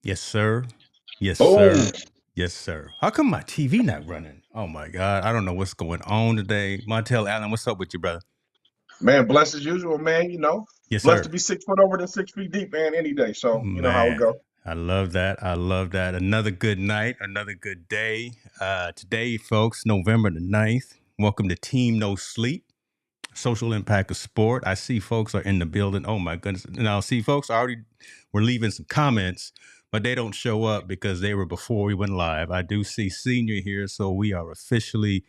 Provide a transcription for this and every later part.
Yes, sir. Yes, Boom. sir. Yes, sir. How come my TV not running? Oh my God. I don't know what's going on today. Montel Allen, what's up with you, brother? Man, blessed as usual, man. Yes, Blessed to sir. be 6 foot over than 6 feet deep, man, any day. So, you know how it Man, go. I love that. I love that. Another good night, another good day. Today, folks, November the 9th. Welcome to Team No Sleep, Social Impact of Sport. I see folks are in the building. Oh my goodness. Now, see, folks already were leaving some comments, but they don't show up because they were before we went live. I do see Senior here, so we are officially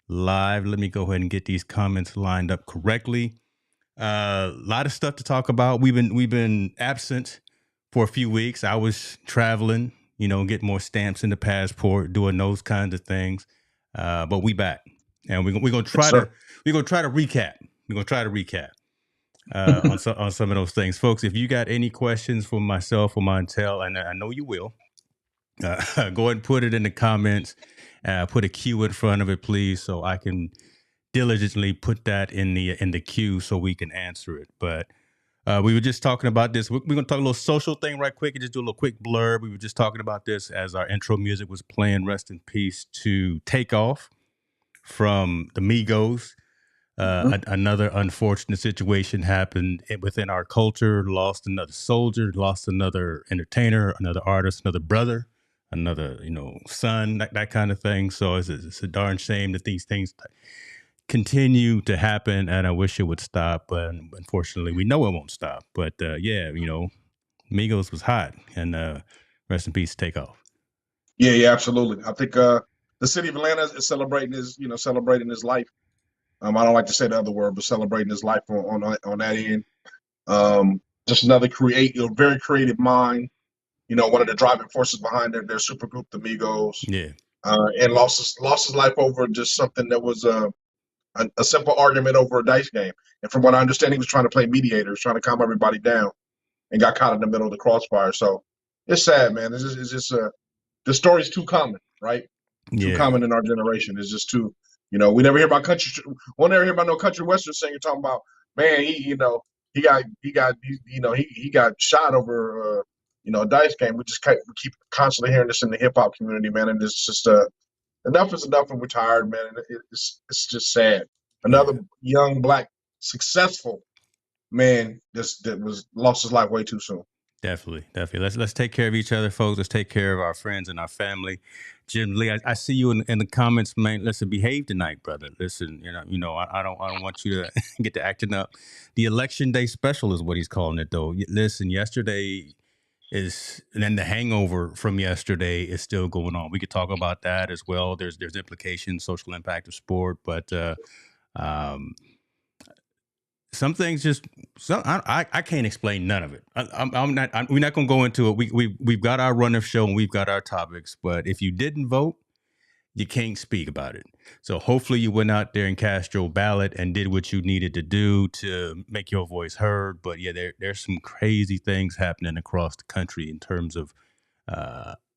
live. Let me go ahead and get these comments lined up correctly. A lot of stuff to talk about. We've been absent for a few weeks. I was traveling, getting more stamps in the passport, doing those kinds of things. But we back, and we're gonna Yes, try sir. to recap. We're gonna try to recap on some of those things, folks. If you got any questions for myself or Montel, and I know you will, go ahead and put it in the comments. Put a Q in front of it, please, so I can diligently put that in the queue so we can answer it. But we were just talking about this. We're going to talk a little social thing right quick and just do a little quick blurb. We were just talking about this as our intro music was playing. Rest in peace to Takeoff from the Migos. Another unfortunate situation happened within our culture. Lost another soldier, lost another entertainer, another artist, another brother, another son, that kind of thing. So it's a darn shame that these things continue to happen, and I wish it would stop. But unfortunately, we know it won't stop. But yeah, Migos was hot, and rest in peace, Takeoff. Yeah, absolutely. I think the city of Atlanta is celebrating his life. I don't like to say the other word, but celebrating his life on that end. Just another very creative mind. One of the driving forces behind their super group, the Migos, Yeah, and lost his life over just something that was a simple argument over a dice game. And from what I understand, he was trying to play mediator, trying to calm everybody down, and got caught in the middle of the crossfire. So it's sad, man. It's just the story's too common, right? Too yeah, common in our generation. It's just too, we never hear about country. We'll never hear about no country western singer talking about, man, he got shot over, a dice game. We keep constantly hearing this in the hip hop community, man, and it's just enough is enough, and we're tired, man. And it's just sad. Another yeah. young black successful man that was lost his life way too soon. Definitely, definitely. Let's take care of each other, folks. Let's take care of our friends and our family. Jim Lee, I see you in the comments, man. Listen, behave tonight, brother. Listen, I don't want you to get to acting up. The election day special is what he's calling it, though. Listen, yesterday is, and then the hangover from yesterday is still going on. We could talk about that as well. There's implications, social impact of sport, but um, some things just I can't explain none of it. We're not going to go into it. We've got our run of show and we've got our topics. But if you didn't vote, you can't speak about it. So hopefully you went out there and cast your ballot and did what you needed to do to make your voice heard. But yeah, there's some crazy things happening across the country in terms of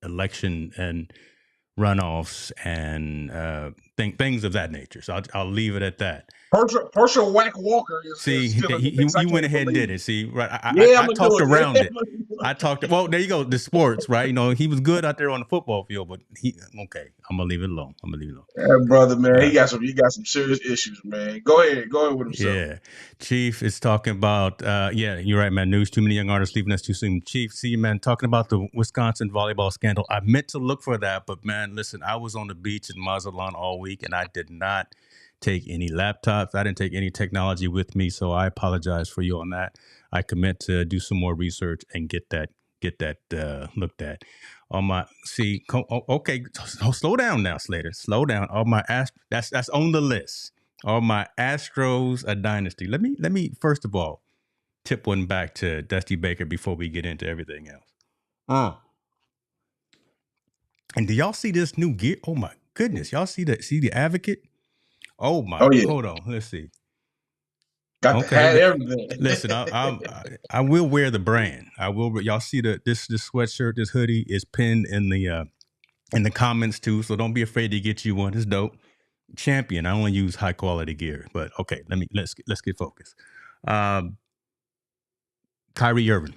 election and runoffs and things of that nature. So I'll leave it at that. Herschel Wack Walker is See, still in the mix. I he went can't ahead and did believe it. it. See, right? Yeah, I'm I gonna do talked it. Yeah, around I'm it. gonna do I it. talked. Well, there you go. The sports, right? He was good out there on the football field, but he okay. I'm gonna leave it alone. I'm gonna leave it alone. That brother, man, Uh, he got some serious issues, man. Go ahead with himself. yeah, Chief is talking about. Yeah, you're right, man. News: too many young artists leaving us too soon. Chief, see, man, talking about the Wisconsin volleyball scandal. I meant to look for that, but man, listen, I was on the beach in Mazatlan all week, and I did not take any laptops. I didn't take any technology with me, so I apologize for you on that. I commit to do some more research and get that looked at. On my okay, slow down now, Slater. Slow down. On my that's on the list. Are my Astros a dynasty? Let me first of all tip one back to Dusty Baker before we get into everything else. And do y'all see this new gear? Oh my goodness, y'all see the Advocate? Oh my, Oh yeah, hold on, let's see. got the Okay, hat, everything. listen, I will wear the brand. I will. Y'all see this sweatshirt, this hoodie is pinned in the comments too. So don't be afraid to get you one. It's dope. Champion. I only use high quality gear, but okay. Let's get focused. Um, Kyrie Irving.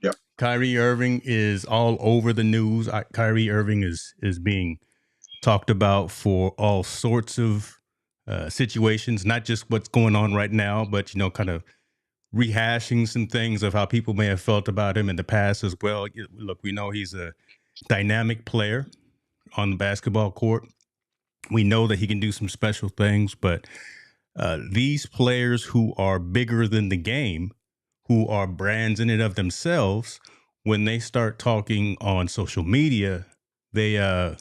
Yep. Kyrie Irving is all over the news. Kyrie Irving is being talked about for all sorts of situations, not just what's going on right now, but kind of rehashing some things of how people may have felt about him in the past as well. Look, we know he's a dynamic player on the basketball court. We know that he can do some special things, but these players who are bigger than the game, who are brands in and of themselves, when they start talking on social media, they got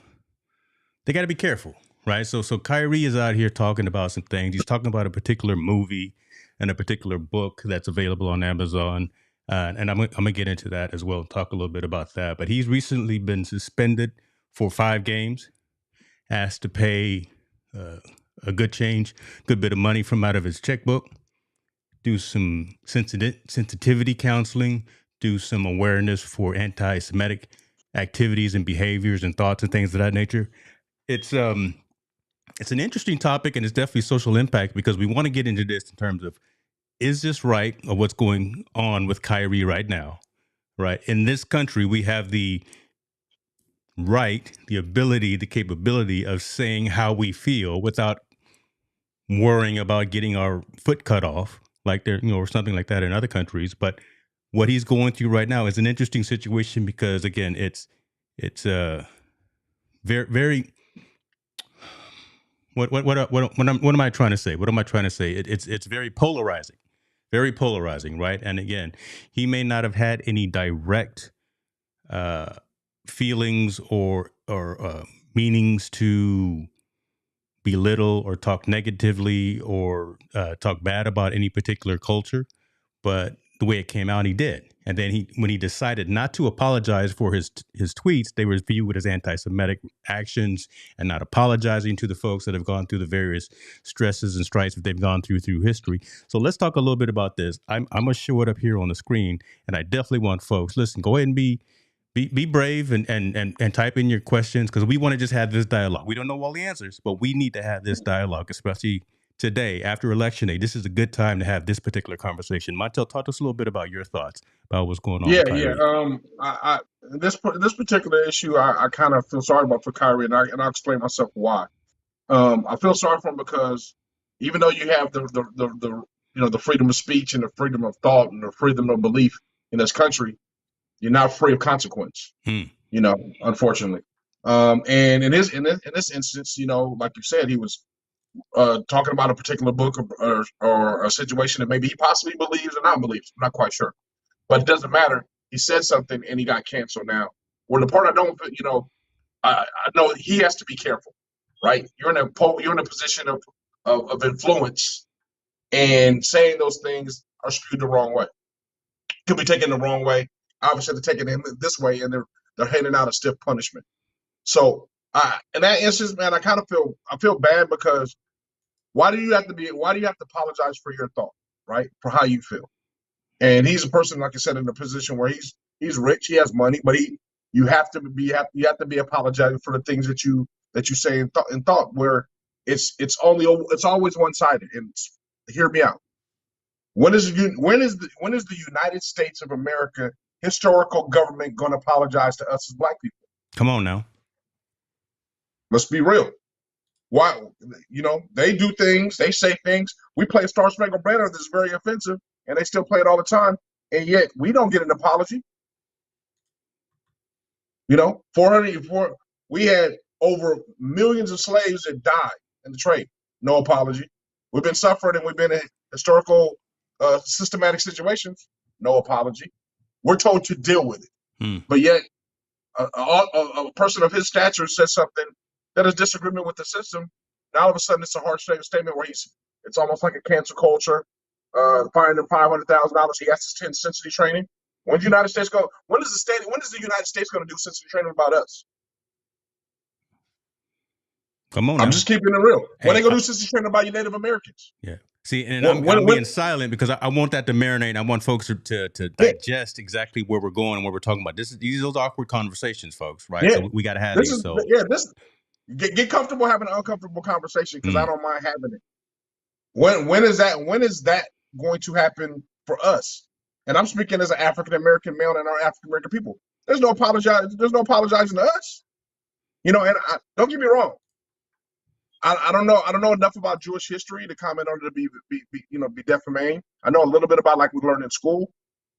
to be careful, right? So Kyrie is out here talking about some things. He's talking about a particular movie and a particular book that's available on Amazon. And I'm gonna get into that as well, talk a little bit about that. But he's recently been suspended for 5 games, asked to pay a good bit of money from out of his checkbook, do some sensitivity counseling, do some awareness for anti-Semitic activities and behaviors and thoughts and things of that nature. It's an interesting topic, and it's definitely social impact, because we want to get into this in terms of, is this right, or what's going on with Kyrie right now, right? In this country, we have the right, the ability, the capability of saying how we feel without worrying about getting our foot cut off, like there, or something like that in other countries. But what he's going through right now is an interesting situation, because again, it's very, very. What am I trying to say? What am I trying to say? It's very polarizing, right? And again, he may not have had any direct feelings or meanings to belittle or talk negatively or talk bad about any particular culture, but the way it came out, he did. And then when he decided not to apologize for his tweets, they were viewed as anti-Semitic actions, and not apologizing to the folks that have gone through the various stresses and stripes that they've gone through history. So let's talk a little bit about this. I'm gonna show it up here on the screen, and I definitely want folks, listen, go ahead and be brave and type in your questions, because we want to just have this dialogue. We don't know all the answers, but we need to have this dialogue, especially today after election day. This is a good time to have this particular conversation. Montel, talk to us a little bit about your thoughts about what's going on. Yeah. This particular issue, I kind of feel sorry about for Kyrie, and I'll explain myself why. I feel sorry for him because even though you have the freedom of speech and the freedom of thought and the freedom of belief in this country, you're not free of consequence. Unfortunately. And in this instance, like you said, he was talking about a particular book or a situation that maybe he possibly believes or not believes. I'm not quite sure, but it doesn't matter. He said something and he got canceled now. Where the part I don't, I know he has to be careful, right? You're in a position of influence, and saying those things are skewed the wrong way. Could be taken the wrong way. Obviously, they're taking it this way, and they're handing out a stiff punishment. So, in that instance, man, I feel bad, because why do you have to apologize for your thought, right? For how you feel. And he's a person, like I said, in a position where he's rich, he has money, but you have to be apologizing for the things that you say and thought, where it's always one-sided. And hear me out. When is the United States of America historical government going to apologize to us as Black people? Come on now. Let's be real. Why? They do things, they say things. We play Star Spangled Banner that's very offensive, and they still play it all the time, and yet we don't get an apology. 404. We had over millions of slaves that died in the trade. No apology. We've been suffering, and we've been in historical, systematic situations. No apology. We're told to deal with it, but yet a person of his stature says something that is disagreement with the system. Now all of a sudden it's a harsh statement where it's almost like a cancel culture. Firing him $500,000. He has to attend sensitivity training. When is the United States going to do sensitivity training about us? Come on. I'm just keeping it real. When they going to do sensitivity training about you Native Americans? Yeah. See, and I'm being silent because I want that to marinate. I want folks to digest exactly where we're going and what we're talking about. These are those awkward conversations, folks, right? Yeah. So we got to have these. Get comfortable having an uncomfortable conversation, because I don't mind having it. When is that going to happen for us? And I'm speaking as an African American male and our African American people. There's no apologizing to us. You know, and don't get me wrong. I don't know enough about Jewish history to comment on it to be defaming. I know a little bit about, like we learned in school,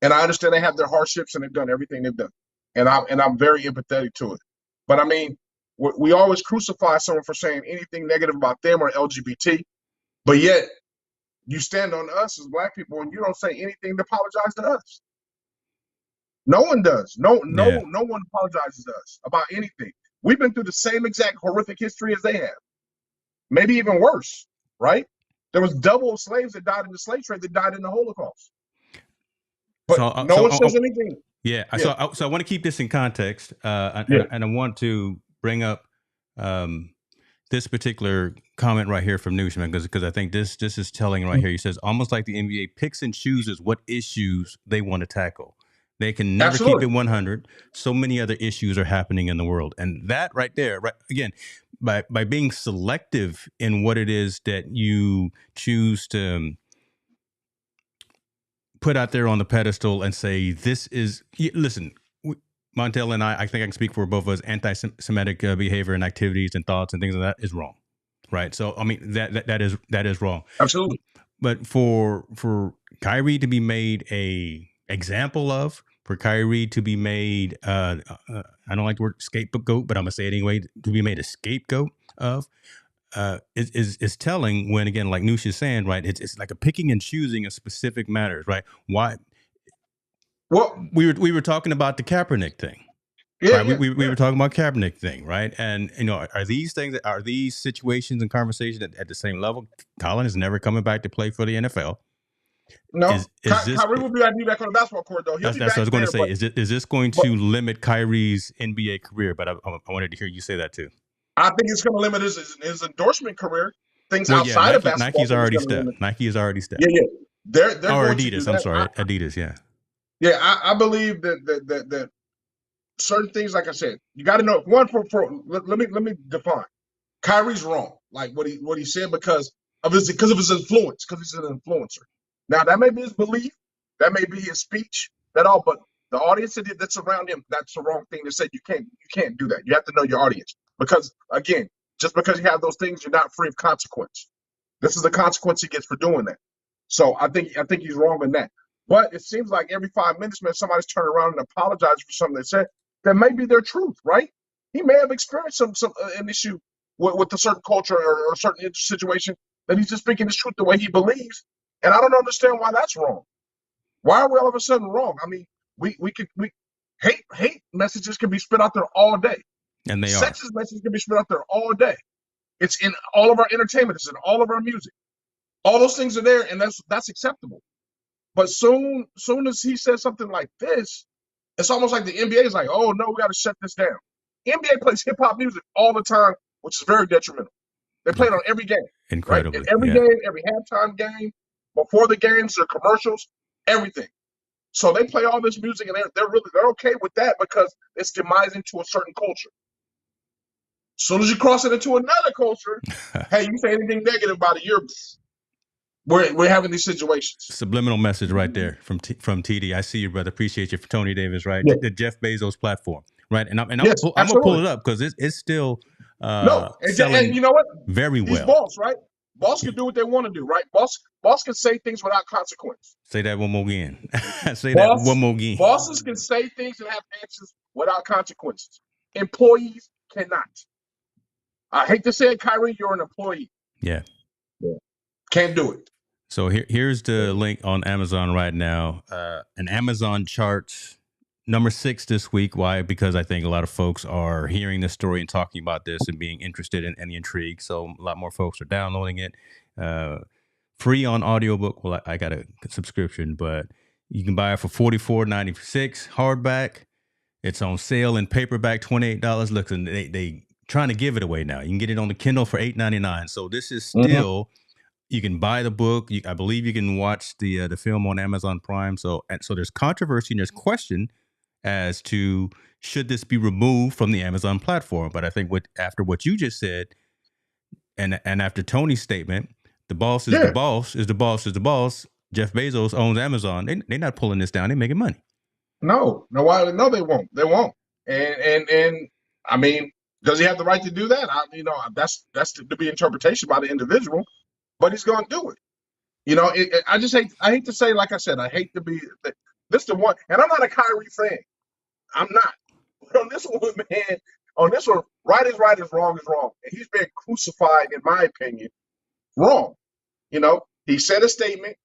and I understand they have their hardships and they've done everything they've done, and I'm very empathetic to it. But I mean, we always crucify someone for saying anything negative about them or LGBT, but yet you stand on us as Black people and you don't say anything to apologize to us. No one does. No one apologizes to us about anything. We've been through the same exact horrific history as they have. Maybe even worse, right? There was double slaves that died in the slave trade that died in the Holocaust. But no one says anything. Yeah. So I want to keep this in context, and I want to bring up this particular comment right here from Newsman, because I think this is telling right here. He says, almost like the NBA picks and chooses what issues they want to tackle. They can never keep it 100. So many other issues are happening in the world. And that right there, right, again, by being selective in what it is that you choose to put out there on the pedestal and say, this is, listen, Montel and I think I can speak for both of us, anti-Semitic behavior and activities and thoughts and things like that is wrong. Right. So, I mean, that is wrong. Absolutely. But for Kyrie to be made a example of, for Kyrie to be made, I don't like the word scapegoat, but I'm gonna say it anyway, to be made a scapegoat of, is telling when, again, like Noosh is saying, right, it's like a picking and choosing of specific matters, right? Why? Well, we were talking about the Kaepernick thing. Yeah, right? We were talking about Kaepernick thing, right? And, you know, are these situations and conversations at the same level? Colin is never coming back to play for the NFL. No, Kyrie will be back on the basketball court, though. That's what I was going to say. Is this going to limit Kyrie's NBA career? But I wanted to hear you say that too. I think it's going to limit his endorsement career. Things outside of basketball. Nike's already stepped. Nike has already stepped. Yeah. They're or Adidas. I'm sorry, Adidas. Yeah. Yeah, I believe that certain things, like I said, you got to know. One, let me define. Kyrie's wrong, like what he said, because of his influence, because he's an influencer. Now, that may be his belief, that may be his speech, but the audience that's around him, that's the wrong thing to say. You can't do that. You have to know your audience, because again, just because you have those things, you're not free of consequence. This is the consequence he gets for doing that. So I think he's wrong in that. But it seems like every 5 minutes, man, somebody's turning around and apologizing for something they said that may be their truth, right? He may have experienced an issue with a certain culture or a certain situation that he's just speaking his truth the way he believes. And I don't understand why that's wrong. Why are we all of a sudden wrong? I mean, we hate messages can be spit out there all day. And they sexist messages can be spit out there all day. It's in all of our entertainment, it's in all of our music. All those things are there, and that's acceptable. But soon as he says something like this, it's almost like the NBA is like, oh no, we got to shut this down. NBA plays hip hop music all the time, which is very detrimental. They play it on every game. Incredibly. Right? Every game, every halftime game, before the games, their commercials, everything. So they play all this music, and they're okay with that because it's demising to a certain culture. As soon as you cross it into another culture, hey, you say anything negative about it, we're having these situations. Subliminal message right there from TD. I see you, brother. Appreciate you. For Tony Davis, right? Yeah. The Jeff Bezos platform, right? And I'm gonna pull it up because it's still selling and you know what? Very well. He's boss, right? Boss can do what they want to do, right? Boss can say things without consequence. Say that one more again. That one more again. Bosses can say things and have answers without consequences. Employees cannot. I hate to say it, Kyrie, you're an employee. Yeah. Can't do it. So here's the link on Amazon right now. An Amazon charts number 6 this week. Why? Because I think a lot of folks are hearing this story and talking about this and being interested in the intrigue. So a lot more folks are downloading it. Free on audiobook. Well, I got a subscription, but you can buy it for $44.96 hardback. It's on sale in paperback, $28. Look, and they trying to give it away now. You can get it on the Kindle for $8.99. So this is still. You can buy the book. I believe you can watch the film on Amazon Prime. So there's controversy and there's question as to should this be removed from the Amazon platform. But I think after what you just said, and after Tony's statement, the boss is the boss is the boss is the boss. Jeff Bezos owns Amazon. They're not pulling this down. They're making money. No, why? No, they won't. They won't. And I mean, does he have the right to do that? That's to be interpretation by the individual, but he's going to do it. I hate to say, like I said, I hate to be this the one, and I'm not a Kyrie fan. I'm not. But on this one, man, right is right, is wrong, and he's been crucified, in my opinion, wrong. He said a statement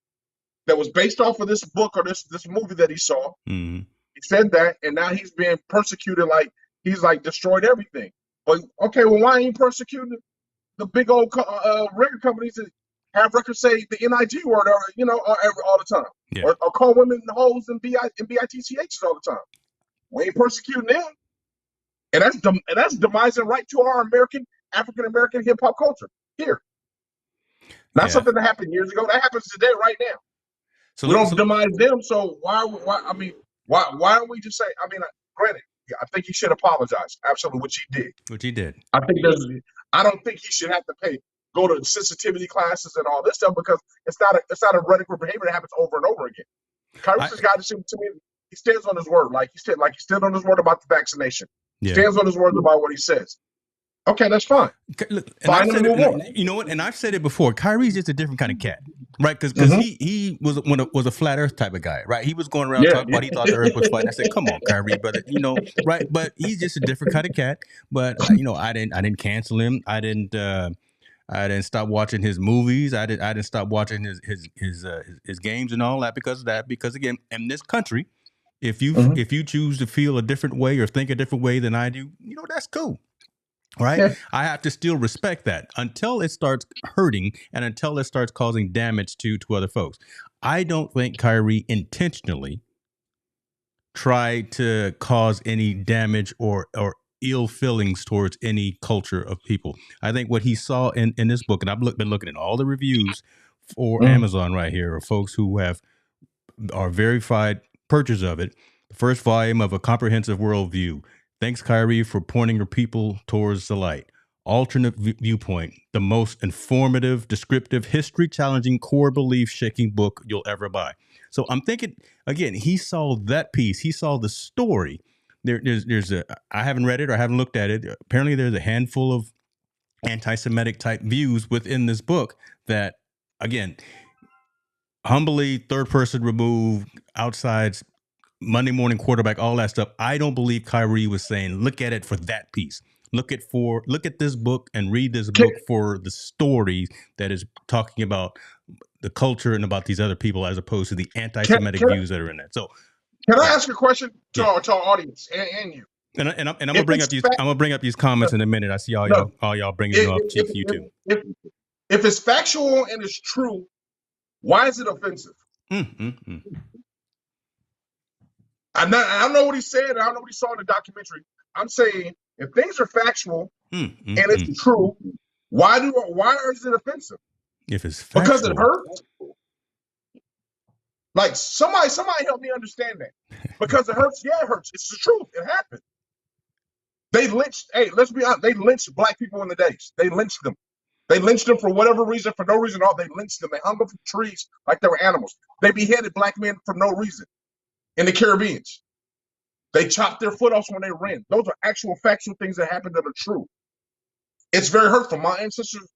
that was based off of this book or this movie that he saw. Mm-hmm. He said that, and now he's being persecuted like he's like destroyed everything. But okay, well, why ain't persecuting the big old record companies that have records say the NIG word, all the time, Yeah. or call women hoes and bitchs all the time? We ain't persecuting them, and that's demising right to our African American hip hop culture here. Not something that happened years ago. That happens today, right now. So we don't demise them. So why? I mean, why don't we just say? I mean, granted, I think he should apologize. Absolutely, which he did. I don't think he should have to go to sensitivity classes and all this stuff, because it's not a radical behavior that happens over and over again. Kyrie's this guy to me. He stands on his word, like he stood on his word about the vaccination. Yeah. Stands on his word about what he says. Okay, that's fine. Look, you know what? And I've said it before. Kyrie's just a different kind of cat, right? Because he was a flat Earth type of guy, right? He was going around talking about he thought the Earth was flat. I said, "Come on, Kyrie, brother," right? But he's just a different kind of cat. But I didn't cancel him. I didn't stop watching his movies. I didn't stop watching his games and all that because of that. Because again, in this country, if you choose to feel a different way or think a different way than I do, that's cool. Right. Yeah. I have to still respect that until it starts hurting and until it starts causing damage to other folks. I don't think Kyrie intentionally tried to cause any damage or ill feelings towards any culture of people. I think what he saw in this book, and I've been looking at all the reviews for Amazon right here, of folks who are verified purchasers of it. The first volume of A Comprehensive Worldview. Thanks, Kyrie, for pointing your people towards the light. Alternate viewpoint, the most informative, descriptive, history-challenging, core belief-shaking book you'll ever buy. So I'm thinking, again, he saw that piece. He saw the story. I haven't read it or I haven't looked at it. Apparently, there's a handful of anti-Semitic type views within this book that, again, humbly, third person removed, outside Monday morning quarterback, all that stuff. I don't believe Kyrie was saying, look at it for that piece. Look at this book and read this book for the story that is talking about the culture and about these other people, as opposed to the anti-Semitic views that are in that. So, can I ask a question to our audience and you? And I'm gonna bring up these comments in a minute. I see all y'all bringing it up to you too. If it's factual and it's true, why is it offensive? I don't know what he said. I don't know what he saw in the documentary. I'm saying if things are factual and it's true, why is it offensive? If it's factual. Because it hurts. Like somebody help me understand that. Because it hurts. Yeah, it hurts. It's the truth. It happened. They lynched. Hey, let's be honest. They lynched black people in the days. They lynched them. They lynched them for whatever reason, for no reason at all. They lynched them. They hung them from trees like they were animals. They beheaded black men for no reason. In the Caribbean, they chopped their foot off when they ran. Those are actual factual things that happened that are true. It's very hurtful. My ancestors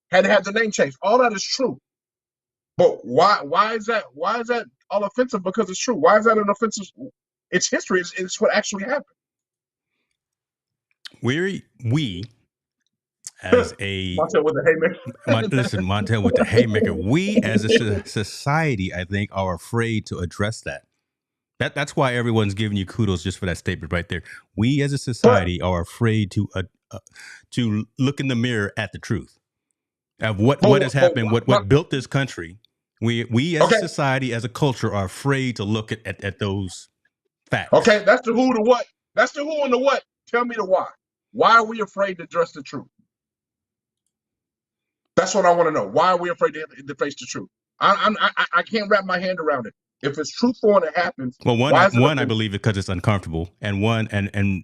had to have their name changed. All that is true. But why is that all offensive? Because it's true. Why is that an offensive? It's history. It's what actually happened. We as a Montel with the haymaker. Listen, Montel with the haymaker. We as a society, I think, are afraid to address that. That's why everyone's giving you kudos just for that statement right there. We as a society are afraid to look in the mirror at the truth of what has happened, what built this country. We as a society, as a culture, are afraid to look at those facts. Okay, that's the who, the what. That's the who and the what. Tell me the why. Why are we afraid to address the truth? That's what I want to know. Why are we afraid to face the truth? I can't wrap my hand around it. If it's truthful and it happens, well, one I believe because it's uncomfortable, and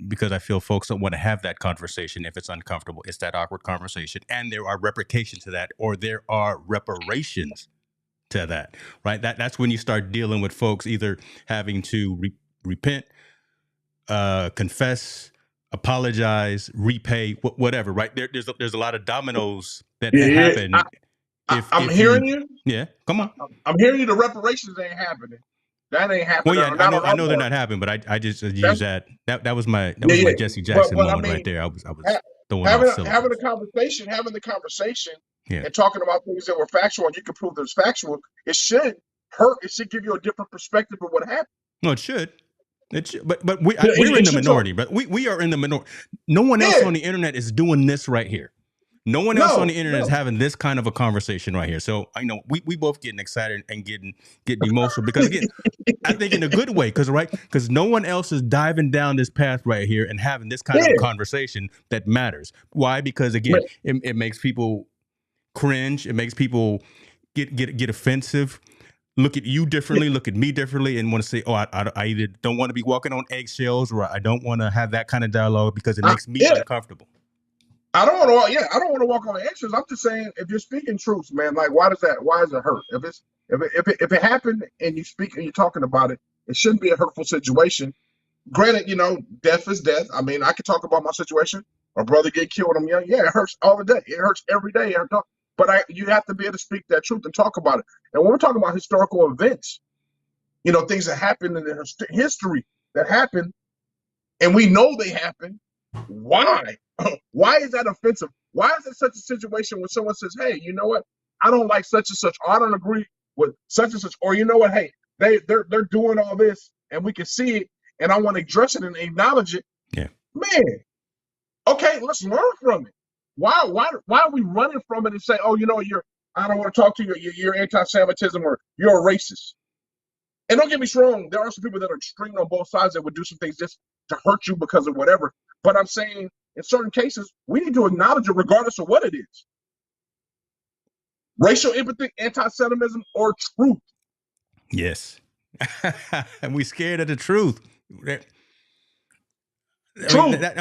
because I feel folks don't want to have that conversation if it's uncomfortable. It's that awkward conversation, and there are repercussions to that, or there are reparations to that, right? That's when you start dealing with folks either having to repent, confess, apologize, repay, whatever, right? There's a lot of dominoes that Yeah, happen I'm if hearing you, you. yeah, come on. I'm hearing you. The reparations ain't happening. That ain't Well, happening. yeah, Not on I our know they're part. not happening, but I just use That's that was my yeah. Jesse Jackson But I moment right mean, there. I was ha- throwing off having syllables. having the conversation, Yeah. and talking about things that were factual, and you can prove there's factual. It should hurt. It should give you a different perspective of what happened. No, it should. It should, but we're It in the should talk. minority. But we are in the minority. No one else Yeah. on the internet is doing this right here. No one else on the internet is having this kind of a conversation right here. So I know we both getting excited and getting emotional because, again, I think in a good way, because no one else is diving down this path right here and having this kind of a conversation that matters. Why? Because, again, it makes people cringe. It makes people get offensive. Look at you differently, look at me differently, and want to say, oh, I either don't want to be walking on eggshells, or I don't want to have that kind of dialogue because it makes me uncomfortable. I don't want to walk on eggshells. I'm just saying, if you're speaking truth, man, like, why does it hurt? If it happened and you speak and you're talking about it, it shouldn't be a hurtful situation. Granted, death is death. I mean, I can talk about my situation. My brother get killed when I'm young. Yeah, it hurts all the day. It hurts every day. But you have to be able to speak that truth and talk about it. And when we're talking about historical events, things that happened in the history that happened, and we know they happened, why? Why is that offensive? Why is it such a situation when someone says, hey, you know what? I don't like such and such, or I don't agree with such and such, or you know what? Hey, they're doing all this and we can see it, and I want to address it and acknowledge it. Yeah. Man, okay, let's learn from it. Why are we running from it and say, oh, I don't want to talk to you, you're anti-Semitism, or you're a racist? And don't get me wrong, there are some people that are extreme on both sides that would do some things just to hurt you because of whatever. But I'm saying, in certain cases, we need to acknowledge it regardless of what it is. Racial empathy, anti-Semitism, or truth. Yes. And we scared of the truth. I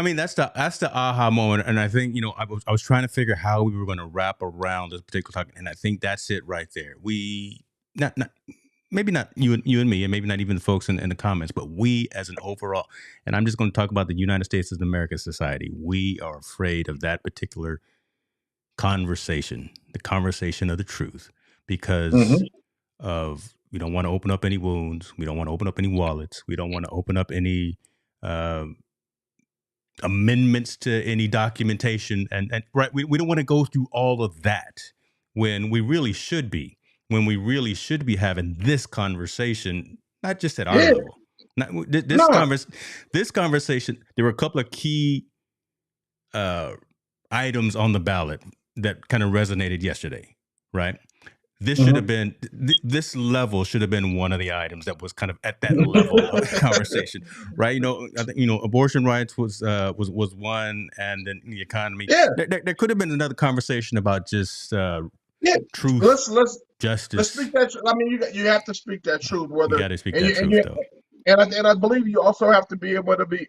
mean, that's the aha moment. And I think, I was trying to figure how we were going to wrap around this particular topic. And I think that's it right there. We, maybe not you and me, and maybe not even the folks in the comments, but we as an overall, and I'm just going to talk about the United States as American society, we are afraid of that particular conversation, the conversation of the truth, because of, we don't want to open up any wounds. We don't want to open up any wallets. We don't want to open up any amendments to any documentation. And right, we don't want to go through all of that when we really should be. When we really should be having this conversation, not just at our level. This conversation, there were a couple of key items on the ballot that kind of resonated yesterday, right? This should have been, this level should have been one of the items that was kind of at that level of the conversation, right? I think, abortion rights was one, and then the economy. Yeah. There could have been another conversation about just truth. Justice. Let's speak that. I mean, you have to speak that truth. Whether you got to speak that truth, though. And I believe you also have to be able to be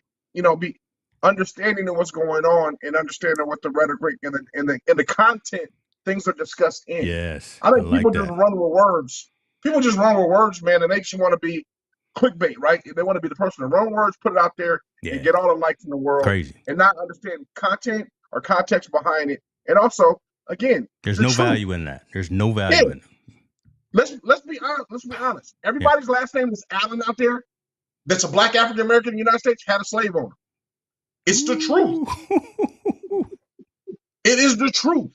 understanding of what's going on and understanding what the rhetoric and the content things are discussed in. Yes, I think people just run with words. People just run with words, man, and they just want to be clickbait, right? They want to be the person to run words, put it out there, and get all the likes in the world. Crazy. And not understand content or context behind it. And also, again, there's no value in that. There's no value in it. Let's be honest. Let's be honest. Everybody's last name is Allen out there. That's a black African American in the United States had a slave owner. It's the truth. It is the truth.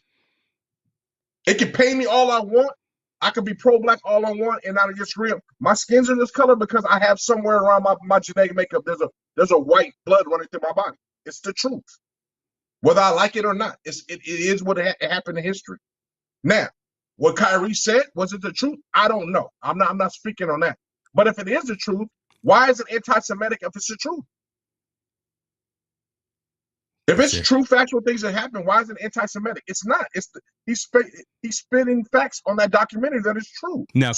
It can pay me all I want. I could be pro-black all I want, and I just real. My skin's in this color because I have somewhere around my genetic makeup. There's a white blood running through my body. It's the truth, whether I like it or not. It is what happened in history. Now, what Kyrie said, was it the truth? I don't know. I'm not speaking on that. But if it is the truth, why is it anti-Semitic if it's the truth? If it's true factual things that happen, why is it anti-Semitic? It's not. He's spitting facts on that documentary that is true. Now,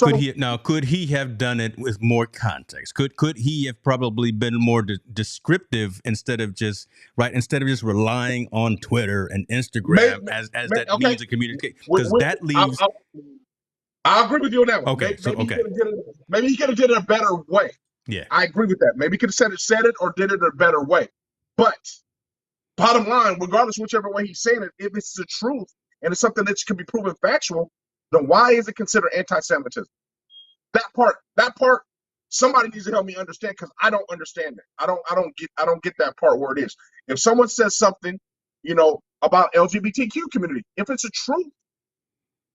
could he have done it with more context? Could he have probably been more descriptive instead of just relying on Twitter and Instagram as that means of communication? Because that leaves. I agree with you on that one. Okay, Maybe he could have did it a better way. Yeah, I agree with that. Maybe he could have said it or did it a better way. But bottom line, regardless whichever way he's saying it, if it's the truth and it's something that can be proven factual, then why is it considered anti-Semitism? That part, somebody needs to help me understand because I don't understand that. I don't get that part where it is. If someone says something, about LGBTQ community, if it's a truth,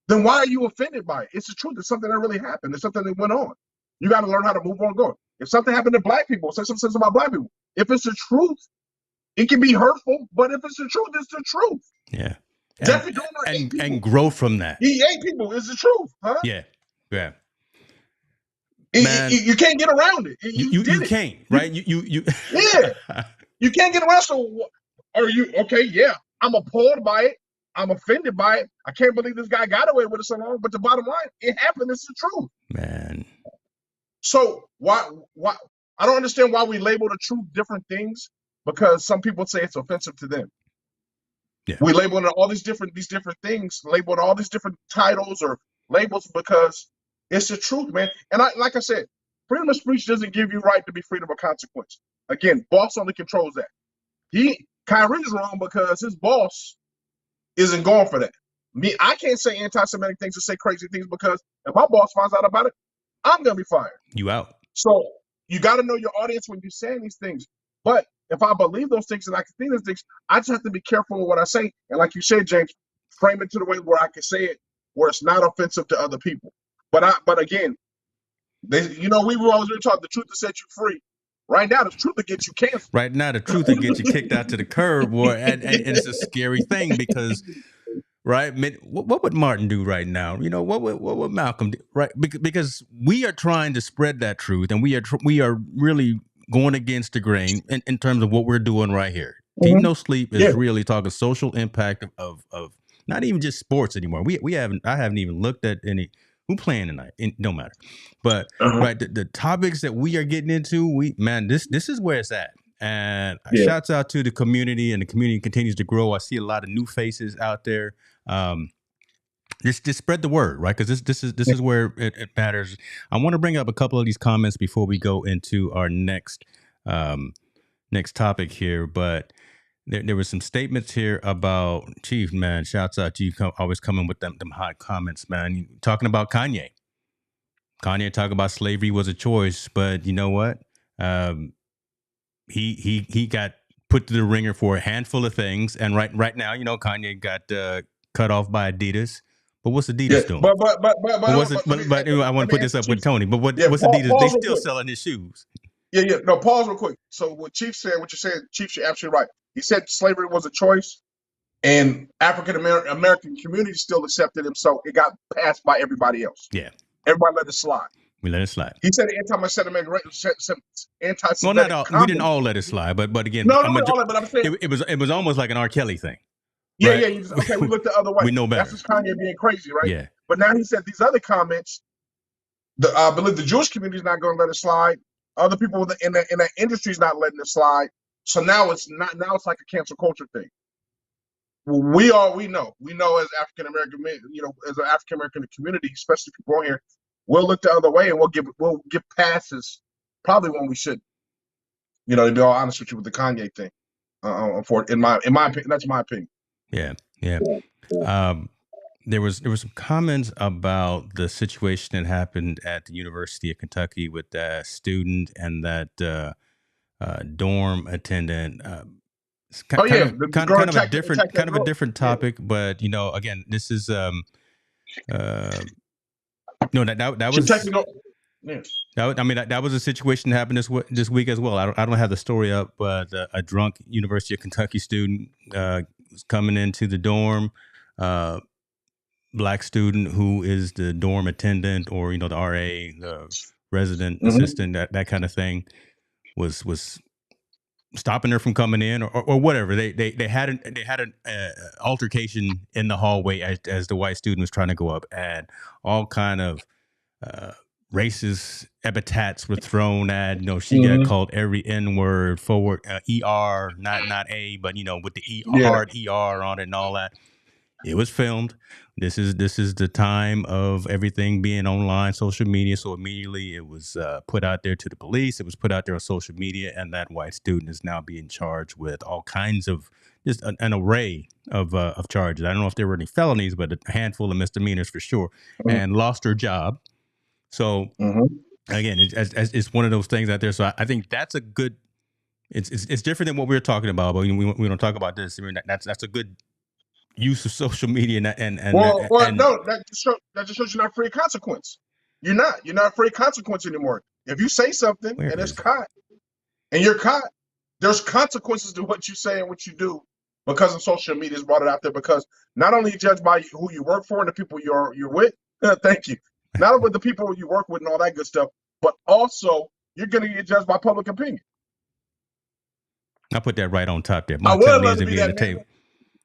then why are you offended by it? It's the truth. It's something that really happened. It's something that went on. You got to learn how to move on going. If something happened to black people, say something about black people. If it's the truth, it can be hurtful, but if it's the truth, it's the truth. Yeah. Jeffrey Dahmer and grow from that. He ate people. It's the truth, huh? Yeah. Man, you can't get around it. You can't, right? You yeah. You can't get around. So are you okay? Yeah, I'm appalled by it. I'm offended by it. I can't believe this guy got away with it so long. But the bottom line, it happened. It's the truth, man. So why? I don't understand why we label the truth different things, because some people say it's offensive to them. Yeah. We label it all these different things, labeled all these different titles or labels because it's the truth, man. And like I said, freedom of speech doesn't give you right to be freedom of consequence. Again, boss only controls that. Kyrie's wrong because his boss isn't going for that. I can't say anti-Semitic things or say crazy things because if my boss finds out about it, I'm gonna be fired. You out. So you got to know your audience when you're saying these things. But if I believe those things and I can see those things, I just have to be careful with what I say. And like you said, James, frame it to the way where I can say it where it's not offensive to other people. But again, we were always taught the truth to set you free. Right now, the truth will get you canceled. Right now, the truth will get you kicked out to the curb, boy. And it's a scary thing because, right? What would Martin do right now? What would Malcolm do? Right? Because we are trying to spread that truth, and we are really going against the grain in terms of what we're doing right here. Mm-hmm. Team No Sleep is really talking social impact of not even just sports anymore. I haven't even looked at any. Who playing tonight? It don't matter. But right, the topics that we are getting into, this is where it's at. And shouts out to the community, and the community continues to grow. I see a lot of new faces out there. Just spread the word, right? Because this is where it matters. I want to bring up a couple of these comments before we go into our next topic here. But there were some statements here about Chief, man. Shouts out to you, always coming with them hot comments, man. Talking about Kanye. Kanye talking about slavery was a choice, but you know what? He got put to the ringer for a handful of things, and right now, Kanye got cut off by Adidas. But what's Adidas doing? But I want to put this up with Tony. But what's Adidas? They still selling his shoes. Yeah. No, pause real quick. So what Chief said, Chief, you're absolutely right. He said slavery was a choice, and African American community still accepted him, so it got passed by everybody else. Yeah. Everybody let it slide. We let it slide. He said anti-Semitic. Well, not all. We didn't all let it slide, but again, but I'm saying it was almost like an R. Kelly thing. Yeah, right? Okay, we looked the other way. We know better. That's just Kanye being crazy, right? Yeah. But now he said these other comments. I believe the Jewish community is not going to let it slide. Other people in the industry is not letting it slide. So now it's not. Now it's like a cancel culture thing. We know as African American men, as an African American community, especially people on here, we'll look the other way and we'll give passes probably when we shouldn't. To be all honest with you with the Kanye thing. In my opinion, that's my opinion. Yeah. There was some comments about the situation that happened at the University of Kentucky with that student and that dorm attendant. Kind of a different topic, yeah. But again, this is no that was. That was a situation that happened this week as well. I don't have the story up, but a drunk University of Kentucky student was coming into the dorm. Black student who is the dorm attendant or the RA, the resident assistant, that kind of thing, was stopping her from coming in or whatever. They had an altercation in the hallway as the white student was trying to go up, and all kind of racist epithets were thrown at. She got called every N-word, forward ER, not A, but with the hard ER on it and all that. It was filmed. This is the time of everything being online, social media. So immediately it was put out there to the police. It was put out there on social media, and that white student is now being charged with all kinds of just an array of charges. I don't know if there were any felonies, but a handful of misdemeanors for sure, and lost her job. So again, it's one of those things out there. So I think that's a good. It's different than what we were talking about, but we don't talk about this. I mean, that's a good use of social media and no, that just shows you're not free of consequence. You're not free of consequence anymore. If you say something and it's caught, and you're caught, there's consequences to what you say and what you do because of social media has brought it out there. Because not only you judge by who you work for and the people you're with, thank you, not only the people you work with and all that good stuff, but also you're going to get judged by public opinion. I put that right on top there. I would love to be that table.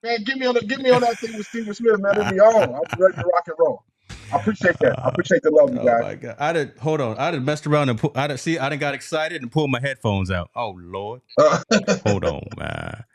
Man, get me on that thing with Stephen Smith, man. It'll be on. I'm ready to rock and roll. I appreciate that. I appreciate the love, you guys. Oh my God! Hold on. I done messed around and I done got excited and pulled my headphones out. Oh Lord! Hold on, man.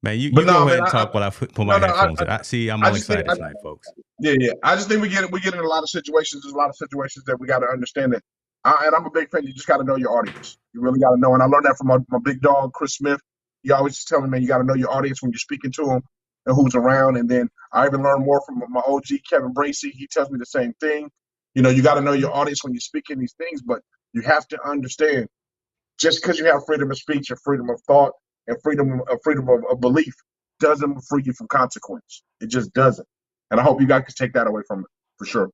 Man, you go ahead and talk while I put my headphones in. I'm all excited tonight, folks. Yeah. I just think we get in a lot of situations. There's a lot of situations that we got to understand that. And I'm a big fan. You just got to know your audience. You really got to know. And I learned that from my big dog, Chris Smith. He always just tell me, man, you got to know your audience when you're speaking to them and who's around. And then I even learned more from my OG, Kevin Bracey. He tells me the same thing. You know, you got to know your audience when you're speaking these things, but you have to understand just because you have freedom of speech and freedom of thought and freedom of belief doesn't free you from consequence. It just doesn't. And I hope you guys can take that away from it for sure.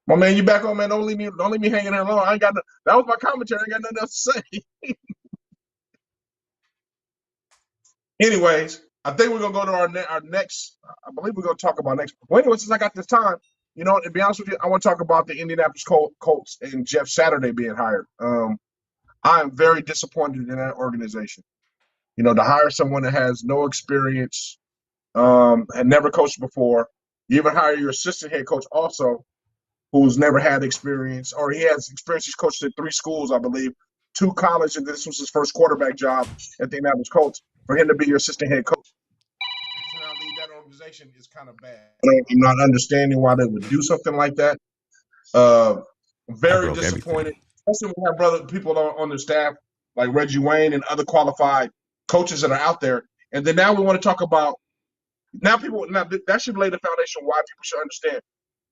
My man, you back on, man. Don't leave me hanging here alone. I ain't got that was my commentary. I ain't got nothing else to say. Anyways, I think we're gonna go to our next. I believe we're gonna talk about next. Well, anyway, since I got this time, you know, to be honest with you, I want to talk about the Indianapolis Colts and Jeff Saturday being hired. I am very disappointed in that organization. You know, to hire someone that has no experience, had never coached before. You even hire your assistant head coach also, who's never had experience, or he has experience. He's coached at 3 schools, I believe, 2 college, and this was his first quarterback job at the Indianapolis Colts. For him to be your assistant head coach, to now lead that organization is kind of bad. I'm not understanding why they would do something like that. Very disappointed, especially when we have people on their staff like Reggie Wayne and other qualified coaches that are out there. And then now we want to talk about that should lay the foundation why people should understand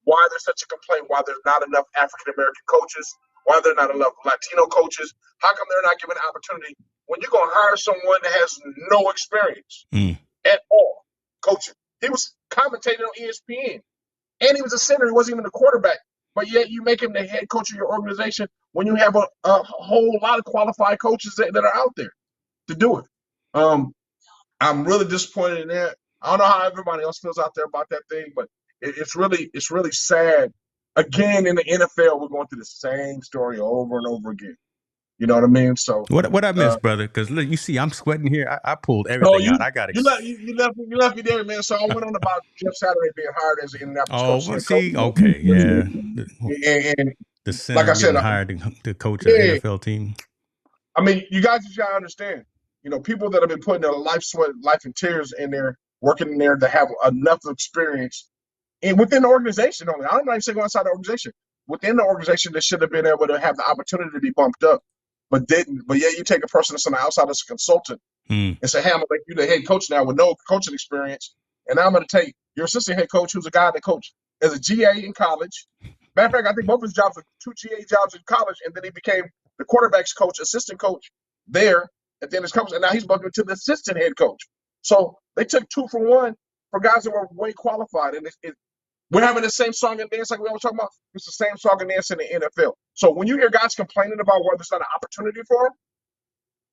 why there's such a complaint, why there's not enough African American coaches, why there's not enough Latino coaches. How come they're not given an opportunity when you're going to hire someone that has no experience at all coaching? He was commentating on ESPN, and he was a center. He wasn't even a quarterback. But yet you make him the head coach of your organization when you have a whole lot of qualified coaches that are out there to do it. I'm really disappointed in that. I don't know how everybody else feels out there about that thing, but it's really sad. Again, in the NFL, we're going through the same story over and over again. You know what I mean? So what I missed, brother? Because look, you see, I'm sweating here. I pulled everything out. I got it. You left me there, man. So I went on about Jeff Saturday being hired as an Indianapolis coach. Well, see, okay, yeah. And the center, like I said, hired to coach an NFL team. I mean, you guys just gotta understand. You know, people that have been putting their life, sweat, life, and tears in there, working in there to have enough experience, and within the organization only. I'm not even saying outside the organization. Within the organization, they should have been able to have the opportunity to be bumped up, but didn't. But yeah, you take a person that's on the outside as a consultant and say, "Hey, I'm gonna make you the head coach now with no coaching experience, and I'm gonna take your assistant head coach, who's a guy that coached as a GA in college. Matter of fact, I think both his jobs were 2 GA jobs in college, and then he became the quarterback's coach, assistant coach there at the end of his coach, and now he's bumping to the assistant head coach. So they took 2 for 1 for guys that were way qualified, and we're having the same song and dance like we always talk about. It's the same song and dance in the NFL. So when you hear guys complaining about where there's not an opportunity for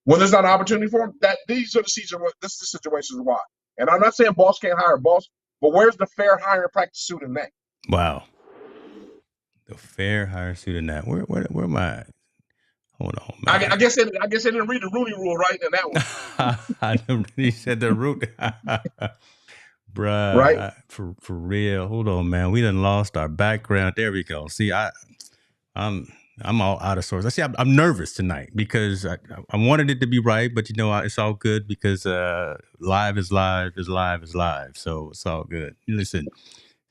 them, that these are the situations why. And I'm not saying boss can't hire boss, but where's the fair hiring practice suit in that? Wow. The fair hire suit in that. Where am I? Hold on, man. I guess they didn't read the Rooney Rule right in that one. He said the Rooney. Bruh, right? For real. Hold on, man. We done lost our background. There we go. See, I'm I'm all out of sorts. I see. I'm nervous tonight because I wanted it to be right, but it's all good because live is live is live is live. So it's all good. Listen,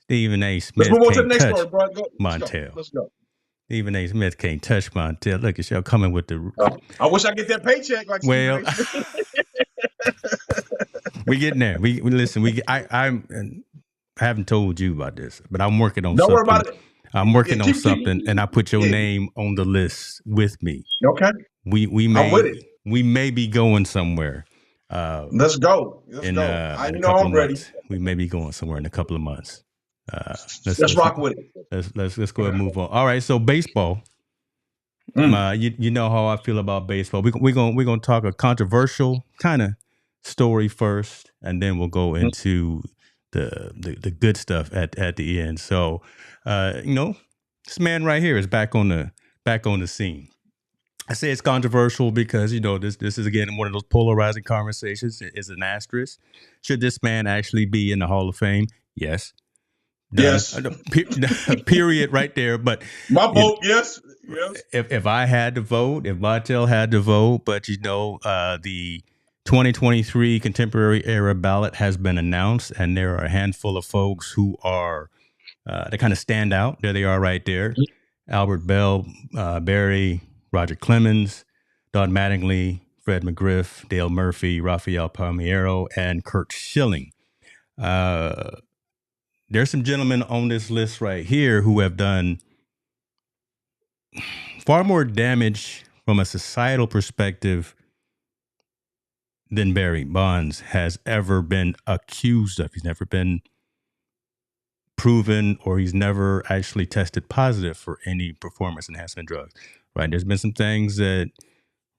Stephen A. Let's Smith move on to the can't next touch story, bro. Let's go. Montel. Let's go. Stephen A. Smith can't touch Montel. Look at y'all coming with the. I wish I get that paycheck like. Well, we getting there. We listen. I haven't told you about this, but I'm working on Don't something. worry about it. I'm working on something, and I put your name on the list with me. Okay. We may, I'm with it. We may be going somewhere. Let's go. Let's go. In a couple of months. We may be going somewhere in a couple of months. Let's rock with it. Let's go ahead and move on. All right. So baseball. You know how I feel about baseball. We're gonna talk a controversial kind of story first, and then we'll go into the good stuff at the end. So, this man right here is back on the scene. I say it's controversial because this is again one of those polarizing conversations. Is an asterisk. Should this man actually be in the Hall of Fame? Yes. Yes. Period. Right there. But my vote. Yes. If I had to vote, if Montel had to vote, but the 2023 contemporary era ballot has been announced, and there are a handful of folks who are they kind of stand out. There they are, right there: Albert Bell, Barry, Roger Clemens, Don Mattingly, Fred McGriff, Dale Murphy, Rafael Palmeiro, and Curt Schilling. There's some gentlemen on this list right here who have done far more damage from a societal perspective than Barry Bonds has ever been accused of. He's never been proven, or he's never actually tested positive for any performance enhancement drugs. Right? There's been some things that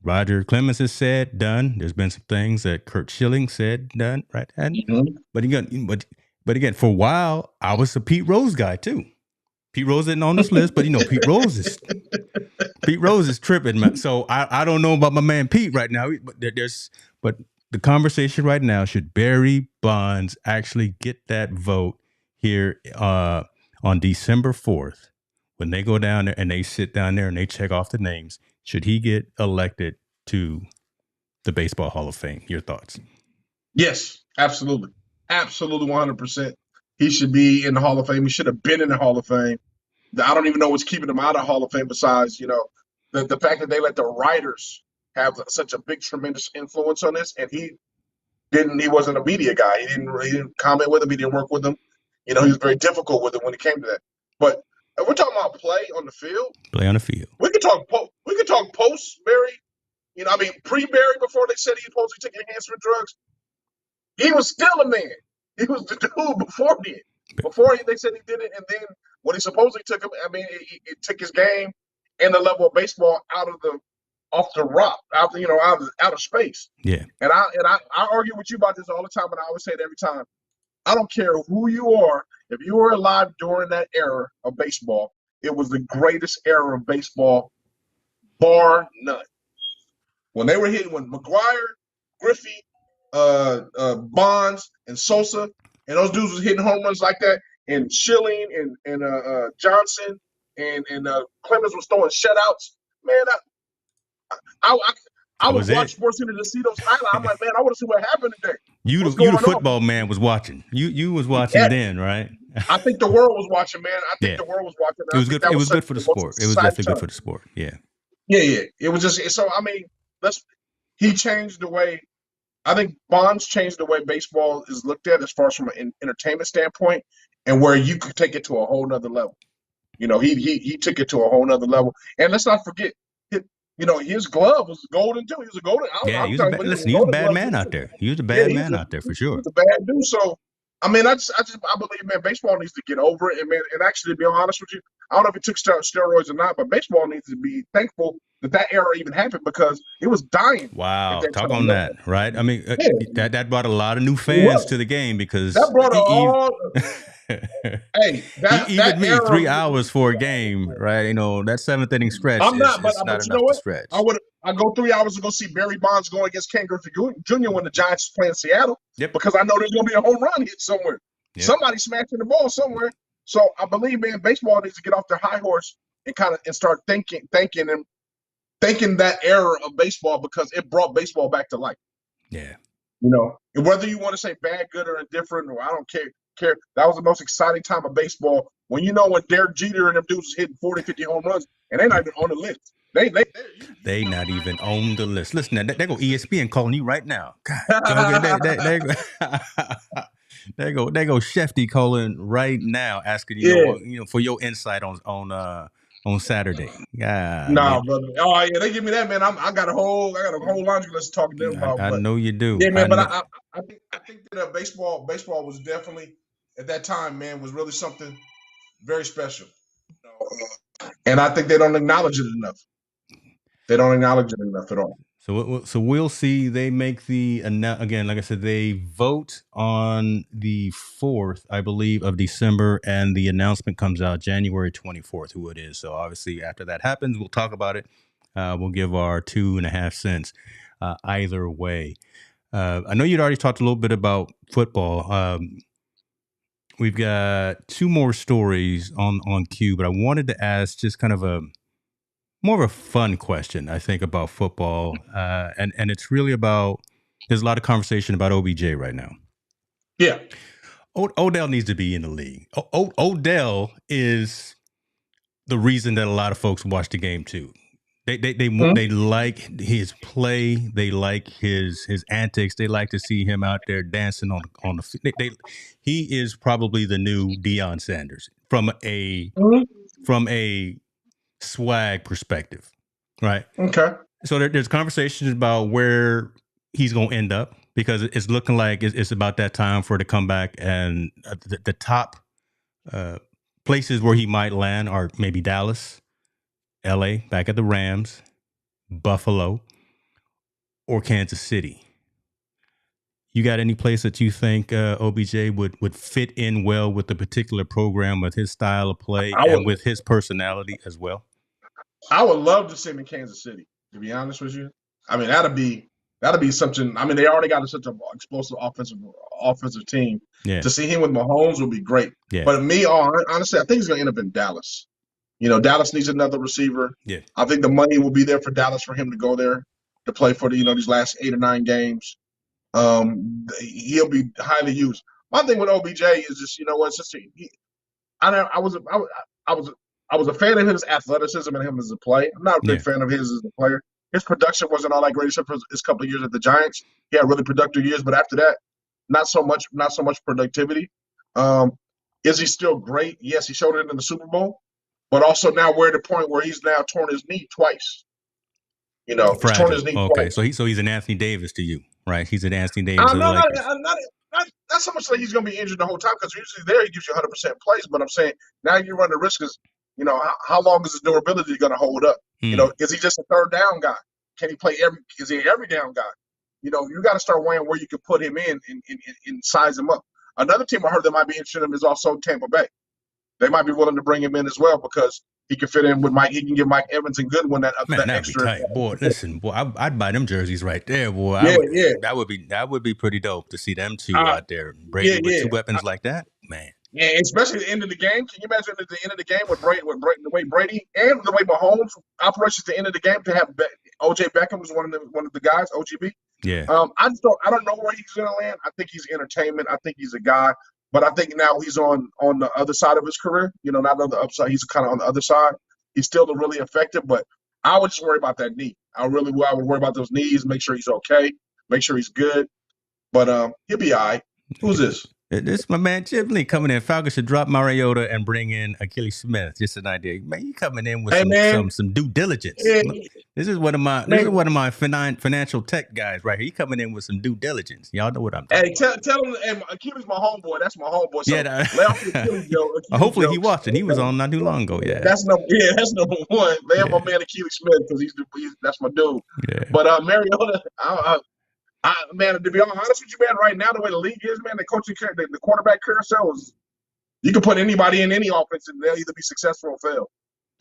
Roger Clemens has said, done. There's been some things that Curt Schilling said, done. Right? And but again, for a while, I was a Pete Rose guy too. Pete Rose isn't on this list, but Pete Rose is tripping, man. So I don't know about my man Pete right now, but the conversation right now, should Barry Bonds actually get that vote here on December 4th when they go down there and they sit down there and they check off the names? Should he get elected to the Baseball Hall of Fame? Your thoughts? Yes, absolutely. Absolutely, 100%. He should be in the Hall of Fame. He should have been in the Hall of Fame. I don't even know what's keeping him out of the Hall of Fame besides, the fact that they let the writers have such a big, tremendous influence on this. And he wasn't a media guy. He didn't comment with him. He didn't work with them. He was very difficult with him when it came to that. But if we're talking about play on the field, we could talk post Barry. Pre-Barry, before they said he supposedly took enhancement drugs. He was still a man. He was the dude before then. Before they said he did it, and then when he supposedly took him, it took his game and the level of baseball off the rock, out of space. Yeah. And I argue with you about this all the time, and I always say it every time. I don't care who you are. If you were alive during that era of baseball, it was the greatest era of baseball, bar none. When they were hitting, when McGwire, Griffey, Bonds, and Sosa, and those dudes was hitting home runs like that, and Schilling and Johnson and Clemens was throwing shutouts. Man, I would watch SportsCenter to see those highlights. I'm like, man, I want to see what happened today. You the football man was watching. You was watching then, right? I think the world was watching, man. I think the world was watching. It was good. It was good for the sport. It was definitely good for the sport. Yeah. Yeah. It was just so. He changed the way. I think Bonds changed the way baseball is looked at as far as from an entertainment standpoint, and where you could take it to a whole nother level. He took it to a whole nother level. And let's not forget, his glove was golden too. He was a golden. He was a bad man out there. He was a bad man out there for sure. He was a bad dude. So, I believe, man, baseball needs to get over it. And man, and actually, to be honest with you, I don't know if he took steroids or not, but baseball needs to be thankful that era even happened because it was dying. Wow, talk on that, right? That brought a lot of new fans to the game because that brought even me 3 hours for a game, right? That seventh inning stretch. I'm not, but not you know what? Stretch. I go 3 hours to go see Barry Bonds go against Ken Griffey Jr. when the Giants play in Seattle. Yep. Because I know there's going to be a home run hit somewhere. Yep. Somebody smashing the ball somewhere. So I believe, man, baseball needs to get off their high horse and start thinking that era of baseball, because it brought baseball back to life. Yeah. And whether you want to say bad, good, or indifferent, or I don't care. That was the most exciting time of baseball when Derek Jeter and them dudes was hitting 40, 50 home runs, and they're not even on the list. They not even on the list. Listen, they go ESPN calling you right now. God, they go Shefty calling right now, asking for your insight on Saturday. Yeah, nah, brother. Oh yeah, they give me that, man. I got a whole laundry list talking to them about. I know you do. Yeah, man. I think that baseball was definitely at that time, man, was really something very special. And I think they don't acknowledge it enough. They don't acknowledge it enough at all. So we'll see. They make again, like I said, they vote on the 4th, I believe, of December, and the announcement comes out January 24th, who it is. So obviously after that happens, we'll talk about it. We'll give our 2.5 cents either way. I know you'd already talked a little bit about football. We've got 2 more stories on cue, but I wanted to ask just kind of more of a fun question, I think, about football. And it's really about, there's a lot of conversation about OBJ right now. Yeah. Odell needs to be in the league. Odell is the reason that a lot of folks watch the game too. They like his play. They like his antics. They like to see him out there dancing on the field. He is probably the new Deion Sanders from a swag perspective, right? Okay. So there's conversations about where he's going to end up, because it's looking like it's about that time for it to come back, and the top places where he might land are maybe Dallas, LA, back at the Rams, Buffalo, or Kansas City. You got any place that you think OBJ would fit in well with the particular program, with his style of play and with his personality as well? I would love to see him in Kansas City, to be honest with you. I mean, that'd be something. I mean, they already got such an explosive offensive team. Yeah. To see him with Mahomes would be great. Yeah. But honestly, I think he's going to end up in Dallas. Dallas needs another receiver. Yeah. I think the money will be there for Dallas for him to go there to play for these last 8 or 9 games. He'll be highly used. My thing with OBJ is just, it's just I was a fan of his athleticism and him as a player. I'm not a big fan of his as a player. His production wasn't all that great except for his couple of years at the Giants. He had really productive years, but after that, not so much productivity. Is he still great? Yes, he showed it in the Super Bowl, but also now we're at the point where he's now torn his knee twice. He's torn his knee twice. So he's an Anthony Davis to you, right? He's an Anthony Davis. Not so much that he's going to be injured the whole time, because usually there he gives you 100% plays. But I'm saying now you run the risk is, how long is his durability going to hold up? Is he just a third down guy? Can he play is he an every down guy? You got to start weighing where you can put him in and size him up. Another team I heard that might be interested in him is also Tampa Bay. They might be willing to bring him in as well, because he can fit in with Mike. He can give Mike Evans and Goodwin that extra. Be tight. Boy, listen, I'd buy them jerseys right there, boy. That would be pretty dope to see them two out there, Brady with 2 weapons like that, man. Yeah, especially at the end of the game. Can you imagine at the end of the game with the way Brady and the way Mahomes operates at the end of the game, to have O.J. Beckham was one of the guys, OGB. Yeah. I don't know where he's going to land. I think he's entertainment. I think he's a guy. But I think now he's on the other side of his career, not on the upside. He's kind of on the other side. He's still really effective, but I would just worry about that knee. I would worry about those knees, make sure he's okay, make sure he's good. But he'll be all right. Who's this? This is my man Chip Lee coming in. Falcons should drop Mariota and bring in Achilles Smith. Just an idea, man. You coming in with some due diligence. Yeah. This is one of my financial tech guys right here. He coming in with some due diligence. Y'all know what I'm talking about. Tell him, Achilles my homeboy. That's my homeboy. So yeah. Lay off the Achilles, hopefully he watched it. He was on not too long ago. Yeah. That's number one. Lay off my man Achilles Smith, because that's my dude. Yeah. But Mariota, man, to be honest with you, man, right now the way the league is, man, the quarterback carousel is, you can put anybody in any offense and they'll either be successful or fail.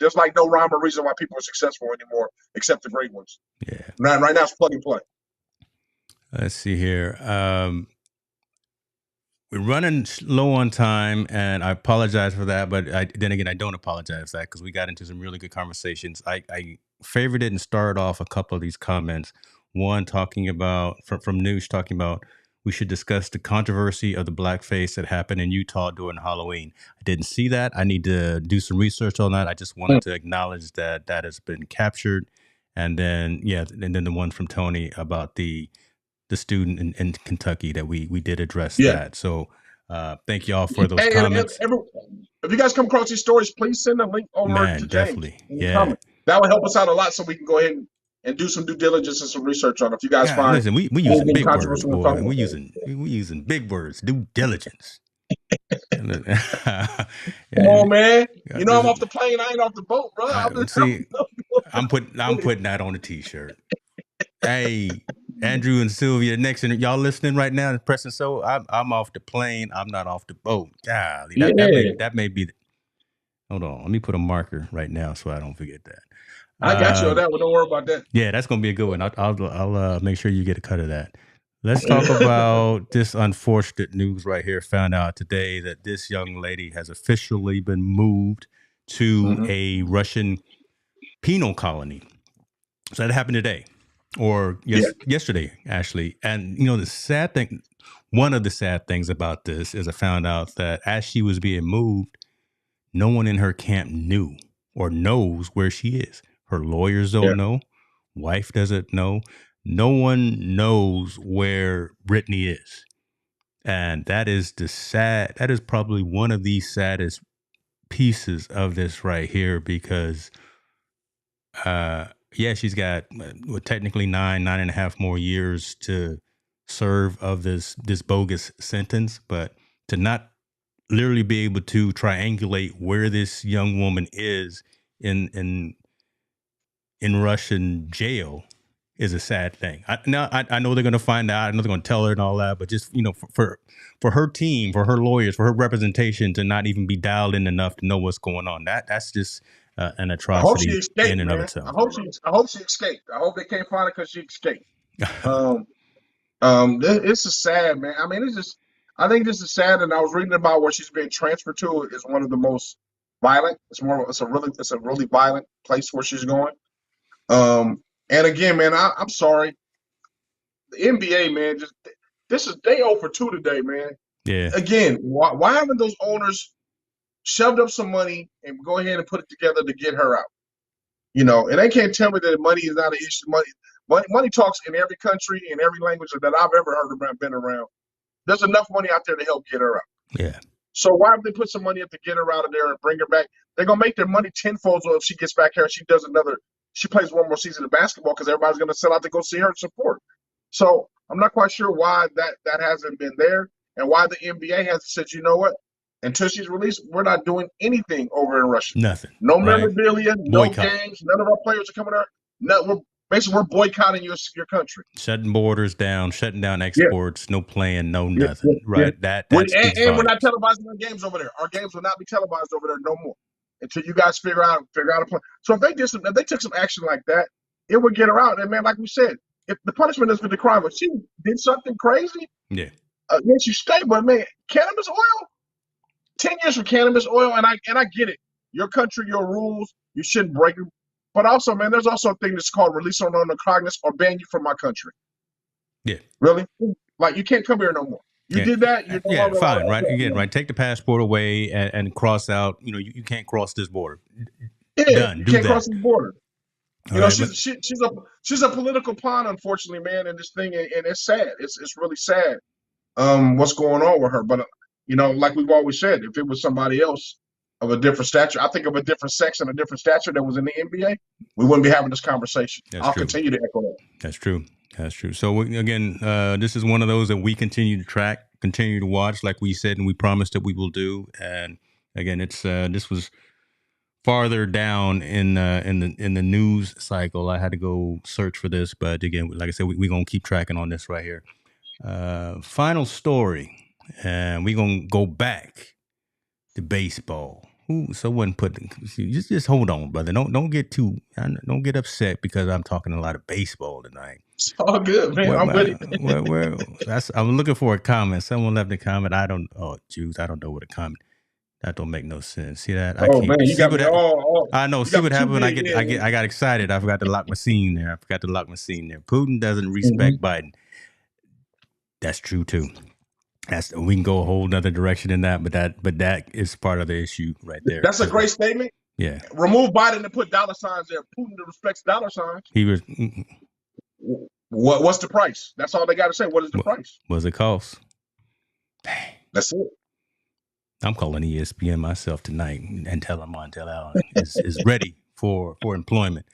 There's like no rhyme or reason why people are successful anymore, except the great ones. Yeah. Right now it's plug and play. Let's see here. we're running low on time, and I apologize for that. But then again, I don't apologize for that because we got into some really good conversations. I favorited and started off a couple of these comments. One talking about from Noosh talking about we should discuss the controversy of the blackface that happened in Utah during Halloween. I didn't see that. I need to do some research on that. I just wanted to acknowledge that that has been captured. And then and then the one from Tony about the student in Kentucky that we did address that. So thank y'all for those comments. If you guys come across these stories, please send a link over to James. Definitely. Yeah. That would help us out a lot so we can go ahead and do some due diligence and some research on it. If you guys find listen, we using big words, boy. We using big words, due diligence. Come on, man. You know I'm off the plane, I ain't off the boat, bro. I'm putting that on a t-shirt. Hey, Andrew and Sylvia, next, and y'all listening right now, pressing so I'm off the plane. I'm not off the boat. Golly, that may be. Hold on, let me put a marker right now so I don't forget that. I got you on that one. Don't worry about that. Yeah, that's gonna be a good one. I'll make sure you get a cut of that. Let's talk about this unfortunate news right here. Found out today that this young lady has officially been moved to a Russian penal colony. So that happened today. Or yesterday, actually. And, the sad thing, one of the sad things about this is I found out that as she was being moved, no one in her camp knew or knows where she is. Her lawyers don't know. Wife doesn't know. No one knows where Brittany is. And that is probably one of the saddest pieces of this right here because, she's got technically 9.5 more years to serve of this bogus sentence, but to not literally be able to triangulate where this young woman is in Russian jail is a sad thing. I know they're going to find out. I know they're going to tell her and all that, but just for her team, for her lawyers, for her representation to not even be dialed in enough to know what's going on, that's just an atrocity in and of itself. I hope she escaped. I hope they can't find her because she escaped. This is sad, man. I mean, I think this is sad. And I was reading about where she's being transferred to is one of the most violent. It's a really violent place where she's going. And again, man, I'm sorry. The NBA, man, they 0 for 2 today, man. Yeah. Again, why haven't those owners shoved up some money and go ahead and put it together to get her out? And they can't tell me that money is not an issue. Money talks in every country, in every language that I've ever heard about, been around. There's enough money out there to help get her out. Yeah. So why have they put some money up to get her out of there and bring her back? They're gonna make their money tenfold if she gets back here and she plays one more season of basketball because everybody's gonna sell out to go see her and support. So I'm not quite sure why that hasn't been there and why the NBA hasn't said, you know what? Until she's released, we're not doing anything over in Russia. Nothing. No memorabilia, no games. None of our players are coming there. No, we're boycotting your country. Shutting borders down, shutting down exports, no playing, no nothing. Right. And we're not televising our games over there. Our games will not be televised over there no more until you guys figure out a plan. So if they took some action like that, it would get her out. And man, like we said, if the punishment is for the crime, if she did something crazy, then she stay. But man, cannabis oil, 10 years for cannabis oil, and I get it. Your country, your rules, you shouldn't break them. But also, man, there's also a thing that's called release on cognizance or ban you from my country. Yeah. Really? Like, you can't come here no more. You did that. You're fine, right? Again, right. Take the passport away and cross out. You can't cross this border. Yeah, done. You can't cross this border. Right, she's a political pawn, unfortunately, man, in this thing, and it's sad. It's really sad. What's going on with her? But like we've always said, if it was somebody else of a different stature, I think of a different sex and a different stature that was in the NBA, we wouldn't be having this conversation. I'll continue to echo that. That's true. So again, this is one of those that we continue to track, continue to watch, like we said, and we promised that we will do. And again, it's this was farther down in the news cycle. I had to go search for this, but again, like I said, we're gonna keep tracking on this right here. Final story, and we're gonna go back to baseball. Someone put just hold on, brother. Don't get upset because I'm talking a lot of baseball tonight. It's all good, man. I'm with it. I'm looking for a comment. Someone left a comment. I don't know what a comment. That don't make no sense. See that? Oh man, you got me all. I know. See what happened when I got excited. I forgot to lock my scene there. Putin doesn't respect Biden. That's true too. We can go a whole nother direction in that, but that is part of the issue right there. That's a great statement. Yeah. Remove Biden and put dollar signs there. Putin respects dollar signs. He was. What's the price? That's all they got to say. What is the price? What's it cost? Dang. That's it. I'm calling ESPN myself tonight and tell them Montel Allen is ready for employment.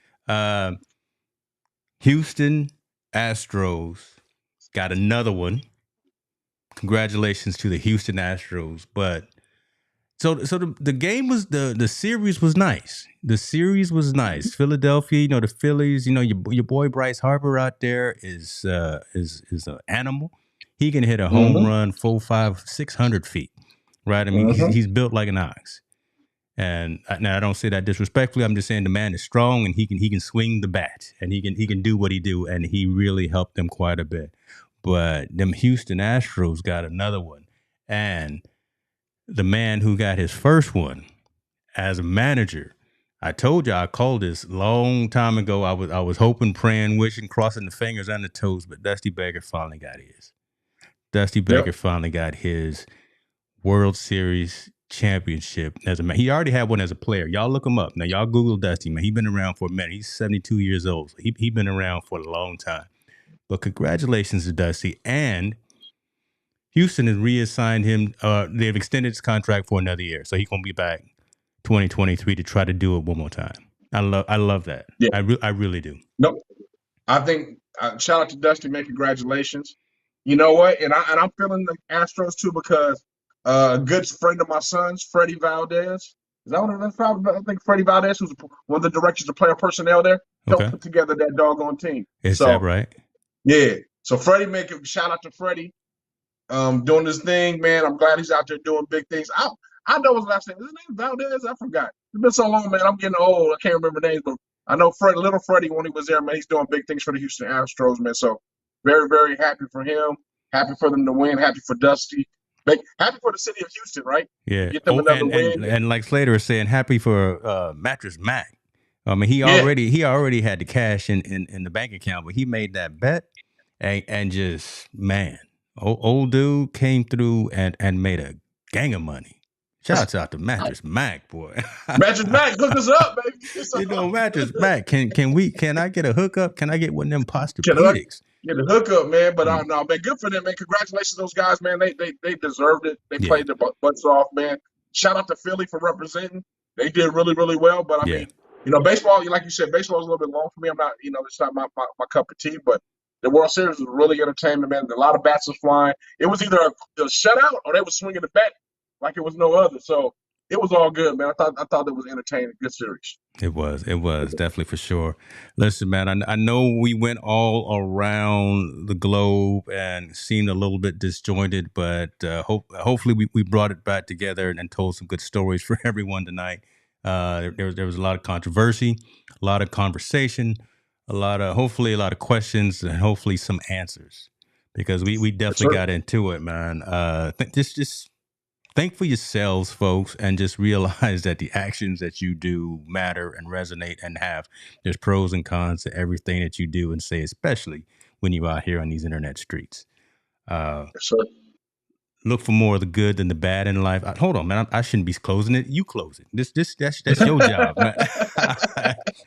Houston Astros got another one. Congratulations to the Houston Astros. But so the game was the series was nice. The series was nice. Philadelphia, the Phillies, your boy Bryce Harper out there is an animal. He can hit a home run 400, 500, 600 feet. Right? I mean, he's built like an ox. And now I don't say that disrespectfully. I'm just saying the man is strong and he can swing the bat and he can do what he do, and he really helped them quite a bit. But them Houston Astros got another one. And the man who got his first one as a manager, I told you I called this long time ago. I was hoping, praying, wishing, crossing the fingers and the toes, but Dusty Baker finally got his. Dusty Baker finally got his World Series championship as a man. He already had one as a player. Y'all look him up. Now, y'all Google Dusty, man. He's been around for a minute. He's 72 years old. So he been around for a long time. But congratulations to Dusty. And Houston has reassigned him. They've extended his contract for another year. So he's going to be back 2023 to try to do it one more time. I love that. Yeah. I really do. Nope. I think, shout out to Dusty, man. Congratulations. You know what? And I'm feeling the Astros too, because a good friend of my son's, Freddie Valdez. Is that what that's called? I think Freddie Valdez, who's one of the directors of player personnel there, helped put together that doggone team. Is that right? Yeah. So Freddie, make a shout out to Freddie, doing this thing, man. I'm glad he's out there doing big things. I know his last name. Is his name Valdez? I forgot. It's been so long, man. I'm getting old. I can't remember names, but I know little Freddie, when he was there, man, he's doing big things for the Houston Astros, man. So very, very happy for him. Happy for them to win. Happy for Dusty. Happy for the city of Houston, right? Yeah. Get them another win. And like Slater is saying, happy for Mattress Mac. I mean, he already had the cash in the bank account, but he made that bet and just, man, old dude came through and made a gang of money. Shouts out to Mattress Mac, boy. Mattress Mac, hook us up, baby. Mattress Mac. Can I get a hookup? Can I get one of them Posturepedics? Yeah, the hookup, man. But no, man, good for them, man. Congratulations to those guys, man. They deserved it. They played their butts off, man. Shout out to Philly for representing. They did really, really well. But I mean, baseball, like you said, baseball is a little bit long for me. I'm not, it's not my cup of tea. But the World Series was really entertainment, man. A lot of bats was flying. It was either a shutout or they were swinging the bat like it was no other. So it was all good, man. I thought it was entertaining. Good series. It was definitely, for sure. Listen, man, I know we went all around the globe and seemed a little bit disjointed, but hopefully we brought it back together and told some good stories for everyone tonight. There was a lot of controversy, a lot of conversation, hopefully a lot of questions, and hopefully some answers, because we definitely got into it, man. Just think for yourselves, folks, and just realize that the actions that you do matter and resonate and there's pros and cons to everything that you do and say, especially when you're out here on these internet streets. Look for more of the good than the bad in life. Hold on, man. I shouldn't be closing it. You close it. That's your job, man.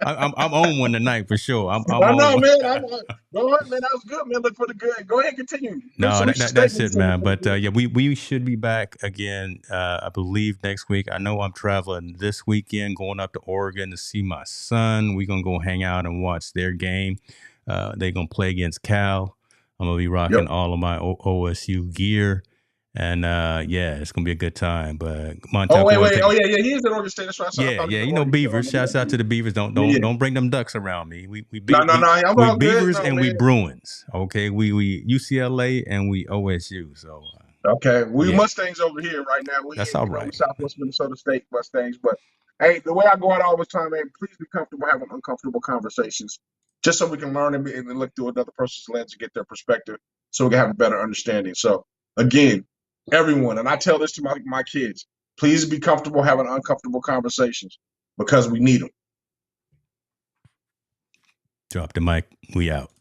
I'm on one tonight for sure. I know, man. Go ahead, man. That was good, man. Look for the good. Go ahead and continue. No, that's it, man. But we should be back again. I believe next week. I know I'm traveling this weekend, going up to Oregon to see my son. We're gonna go hang out and watch their game. They're gonna play against Cal. I'm gonna be rocking all of my OSU gear. And it's gonna be a good time. But Montel, he is at Oregon State. That's right. Yeah, Beavers. Shouts out to the Beavers. Don't bring them ducks around me. We I'm Beavers good, and we Bruins. Okay, we UCLA and we OSU. So Okay, we Yeah, Mustangs over here right now. We that's in all the right. Southwest Minnesota State Mustangs. But hey, the way I go out all the time, man, please be comfortable having uncomfortable conversations, just so we can learn and look through another person's lens and get their perspective, so we can have a better understanding. So again, everyone, and I tell this to my kids, please be comfortable having uncomfortable conversations because we need them. Drop the mic. We out.